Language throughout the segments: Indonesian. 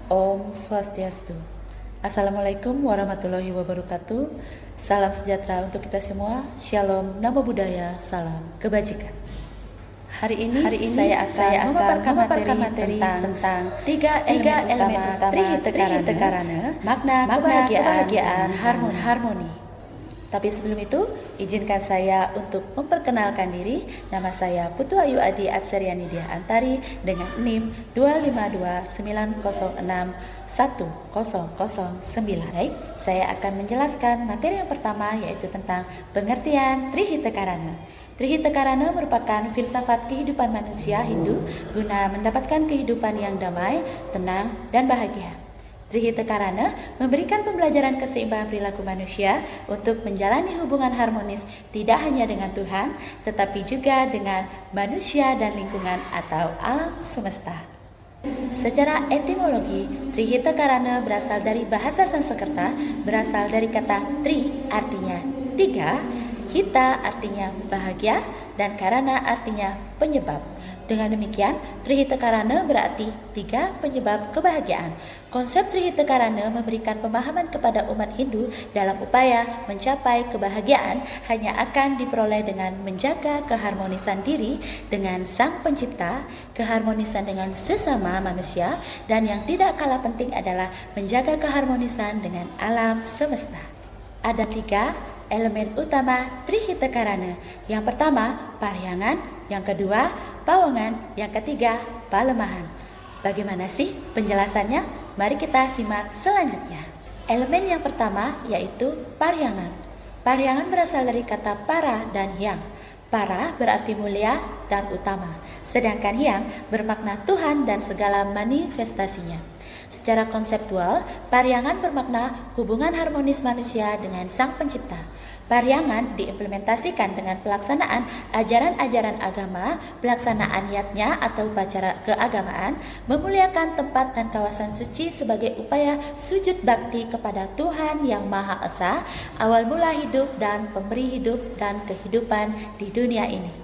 Om Swastiastu. Assalamualaikum warahmatullahi wabarakatuh. Salam sejahtera untuk kita semua. Shalom, Namo Buddhaya, salam kebajikan. Hari ini saya akan memaparkan materi tentang tiga elemen utama Trihita Karana, makna kebahagiaan, harmoni. Tapi sebelum itu, izinkan saya untuk memperkenalkan diri. Nama saya Putu Ayu Adi Atsariani Dia Antari dengan NIM 25290610009. Baik, saya akan menjelaskan materi yang pertama, yaitu tentang pengertian Trihita Karana. Trihita Karana merupakan filsafat kehidupan manusia Hindu guna mendapatkan kehidupan yang damai, tenang, dan bahagia. Trihita Karana memberikan pembelajaran keseimbangan perilaku manusia untuk menjalani hubungan harmonis tidak hanya dengan Tuhan, tetapi juga dengan manusia dan lingkungan atau alam semesta. Secara etimologi, Trihita Karana berasal dari bahasa Sanskerta, berasal dari kata tri artinya tiga, hita artinya bahagia, dan karana artinya penyebab. Dengan demikian, Trihita Karana berarti tiga penyebab kebahagiaan. Konsep Trihita Karana memberikan pemahaman kepada umat Hindu dalam upaya mencapai kebahagiaan hanya akan diperoleh dengan menjaga keharmonisan diri dengan Sang Pencipta, keharmonisan dengan sesama manusia, dan yang tidak kalah penting adalah menjaga keharmonisan dengan alam semesta. Ada tiga elemen utama Trihita Karana. Yang pertama, paryangan, yang kedua, pawangan, yang ketiga, palemahan. Bagaimana sih penjelasannya? Mari kita simak selanjutnya. Elemen yang pertama yaitu paryangan. Paryangan berasal dari kata para dan hyang. Para berarti mulia dan utama, sedangkan hyang bermakna Tuhan dan segala manifestasinya. Secara konseptual, paryangan bermakna hubungan harmonis manusia dengan Sang Pencipta. Paryangan diimplementasikan dengan pelaksanaan ajaran-ajaran agama, pelaksanaan yatnya atau upacara keagamaan, memuliakan tempat dan kawasan suci sebagai upaya sujud bakti kepada Tuhan yang Maha Esa, awal mula hidup dan pemberi hidup dan kehidupan di dunia ini.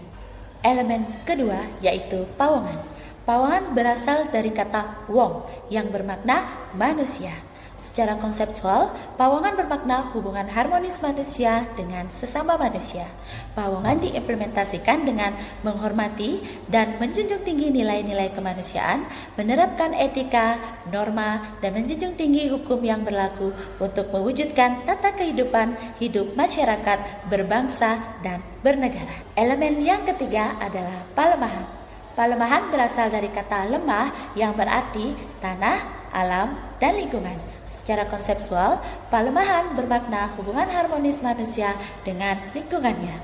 Elemen kedua yaitu pawangan. Pawangan berasal dari kata wong yang bermakna manusia. Secara konseptual, pawangan bermakna hubungan harmonis manusia dengan sesama manusia. Pawangan diimplementasikan dengan menghormati dan menjunjung tinggi nilai-nilai kemanusiaan, menerapkan etika, norma, dan menjunjung tinggi hukum yang berlaku untuk mewujudkan tata kehidupan hidup masyarakat, berbangsa, dan bernegara. Elemen yang ketiga adalah palemahan. Palemahan berasal dari kata lemah yang berarti tanah, alam, dan lingkungan. Secara konseptual, palemahan bermakna hubungan harmonis manusia dengan lingkungannya.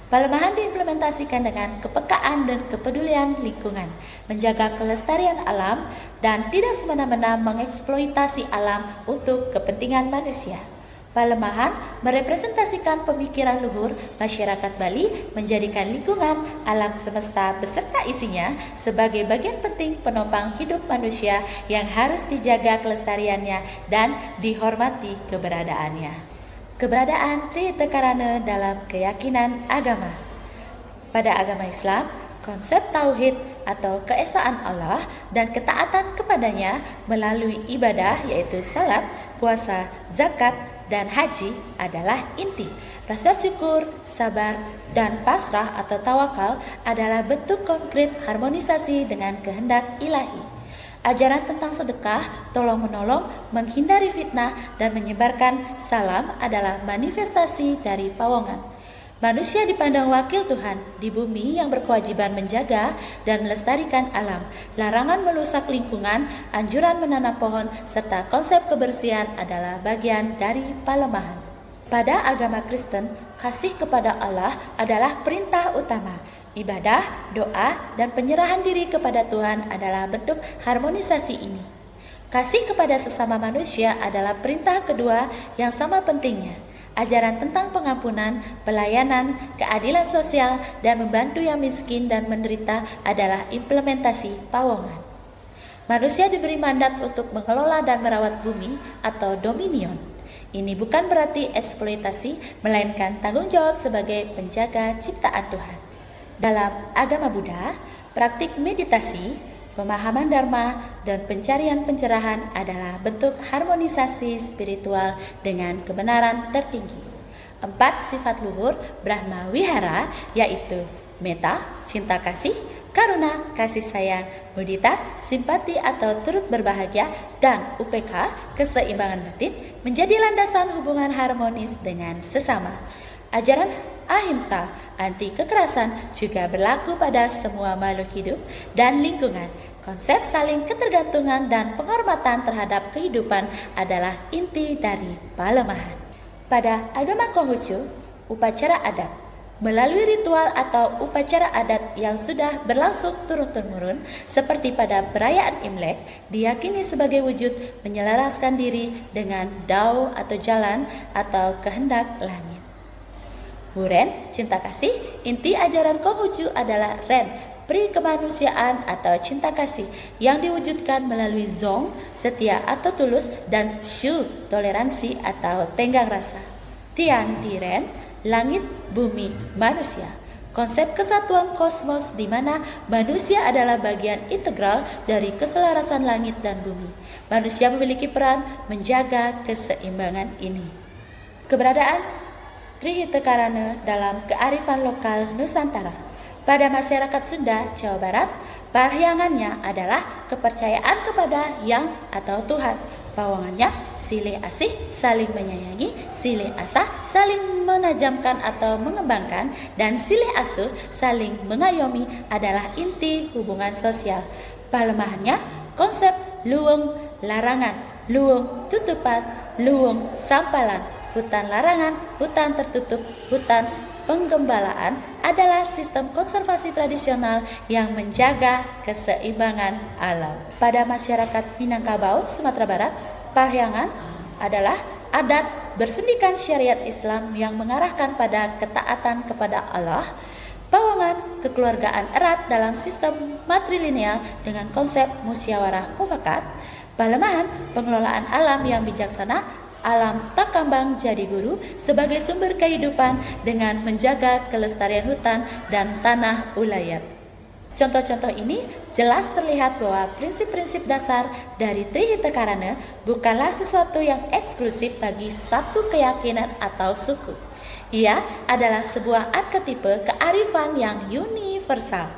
Palemahan diimplementasikan dengan kepekaan dan kepedulian lingkungan, menjaga kelestarian alam, dan tidak semena-mena mengeksploitasi alam untuk kepentingan manusia. Palemahan merepresentasikan pemikiran luhur masyarakat Bali menjadikan lingkungan alam semesta beserta isinya sebagai bagian penting penopang hidup manusia yang harus dijaga kelestariannya dan dihormati keberadaannya. Keberadaan Trihita Karana dalam keyakinan agama. Pada agama Islam, konsep tauhid atau keesaan Allah dan ketaatan kepadanya melalui ibadah yaitu salat, puasa, zakat, dan haji adalah inti. Rasa syukur, sabar, dan pasrah atau tawakal adalah bentuk konkret harmonisasi dengan kehendak ilahi. Ajaran tentang sedekah, tolong-menolong, menghindari fitnah, dan menyebarkan salam adalah manifestasi dari pawangan. Manusia dipandang wakil Tuhan di bumi yang berkewajiban menjaga dan melestarikan alam. Larangan merusak lingkungan, anjuran menanam pohon, serta konsep kebersihan adalah bagian dari palemahan. Pada agama Kristen, kasih kepada Allah adalah perintah utama. Ibadah, doa, dan penyerahan diri kepada Tuhan adalah bentuk harmonisasi ini. Kasih kepada sesama manusia adalah perintah kedua yang sama pentingnya. Ajaran tentang pengampunan, pelayanan, keadilan sosial, dan membantu yang miskin dan menderita adalah implementasi pawangan. Manusia diberi mandat untuk mengelola dan merawat bumi atau dominion. Ini bukan berarti eksploitasi, melainkan tanggung jawab sebagai penjaga ciptaan Tuhan. Dalam agama Buddha, praktik meditasi, Pemahaman Dharma dan pencarian pencerahan adalah bentuk harmonisasi spiritual dengan kebenaran tertinggi. 4 sifat luhur Brahma Wihara yaitu metta, cinta kasih, karuna, kasih sayang, mudita, simpati atau turut berbahagia, dan upeka, keseimbangan batin, menjadi landasan hubungan harmonis dengan sesama. Ajaran ahimsa, anti kekerasan, juga berlaku pada semua makhluk hidup dan lingkungan. Konsep saling ketergantungan dan penghormatan terhadap kehidupan adalah inti dari Palemahan. Pada agama Konghucu, upacara adat melalui ritual atau upacara adat yang sudah berlangsung turun-temurun seperti pada perayaan Imlek diyakini sebagai wujud menyelaraskan diri dengan dao atau jalan atau kehendak langit. Wuren, cinta kasih, inti ajaran Konghucu adalah Ren, pri kemanusiaan atau cinta kasih yang diwujudkan melalui Zong, setia atau tulus, dan Shu, toleransi atau tenggang rasa. Tian, Tiren, langit, bumi, manusia. Konsep kesatuan kosmos di mana manusia adalah bagian integral dari keselarasan langit dan bumi. Manusia memiliki peran menjaga keseimbangan ini. Keberadaan Trihita dalam kearifan lokal Nusantara. Pada masyarakat Sunda, Jawa Barat, parhyangannya adalah kepercayaan kepada Yang atau Tuhan. Bawangannya silih asih, saling menyayangi, silih asah, saling menajamkan atau mengembangkan, dan silih asuh, saling mengayomi adalah inti hubungan sosial. Palemahannya, konsep luwung larangan, luwung tutupan, luwung sampalan, hutan larangan, hutan tertutup, hutan penggembalaan adalah sistem konservasi tradisional yang menjaga keseimbangan alam. Pada masyarakat Minangkabau, Sumatera Barat, parhyangan adalah adat bersendikan syariat Islam yang mengarahkan pada ketaatan kepada Allah. Pawangan, kekeluargaan erat dalam sistem matrilineal dengan konsep musyawarah mufakat. Palemahan, pengelolaan alam yang bijaksana, alam tak kambang jadi guru sebagai sumber kehidupan dengan menjaga kelestarian hutan dan tanah ulayat. Contoh-contoh ini jelas terlihat bahwa prinsip-prinsip dasar dari Trihita Karana bukanlah sesuatu yang eksklusif bagi satu keyakinan atau suku. Ia adalah sebuah arketipe kearifan yang universal,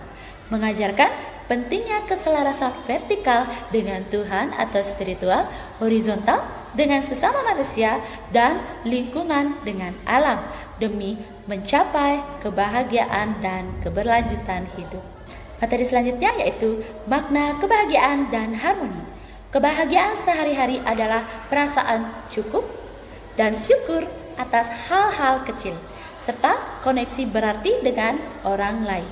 mengajarkan pentingnya keselarasan vertikal dengan Tuhan atau spiritual, horizontal dengan sesama manusia, dan lingkungan dengan alam demi mencapai kebahagiaan dan keberlanjutan hidup. Materi selanjutnya yaitu makna kebahagiaan dan harmoni. Kebahagiaan sehari-hari adalah perasaan cukup dan syukur atas hal-hal kecil, serta koneksi berarti dengan orang lain.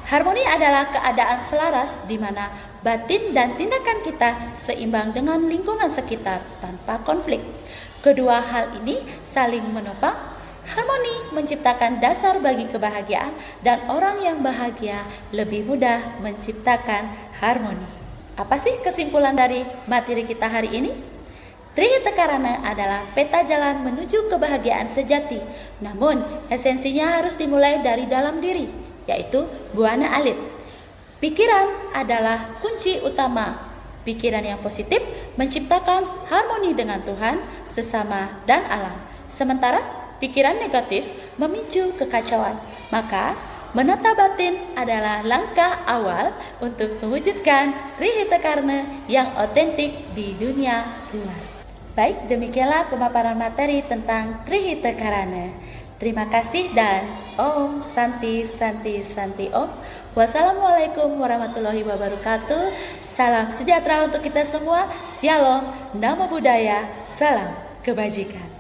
Harmoni adalah keadaan selaras di mana batin dan tindakan kita seimbang dengan lingkungan sekitar tanpa konflik. Kedua hal ini saling menopang. Harmoni menciptakan dasar bagi kebahagiaan dan orang yang bahagia lebih mudah menciptakan harmoni. Apa sih kesimpulan dari materi kita hari ini? Trihita Karana adalah peta jalan menuju kebahagiaan sejati. Namun, esensinya harus dimulai dari dalam diri, yaitu buana alit. Pikiran adalah kunci utama. Pikiran yang positif menciptakan harmoni dengan Tuhan, sesama, dan alam. Sementara pikiran negatif memicu kekacauan. Maka, menata batin adalah langkah awal untuk mewujudkan Trihita Karana yang otentik di dunia luar. Baik, demikianlah pemaparan materi tentang Trihita Karana. Terima kasih dan Om Santi Santi Santi Om. Wassalamualaikum warahmatullahi wabarakatuh. Salam sejahtera untuk kita semua. Shalom, Namo Buddhaya, salam kebajikan.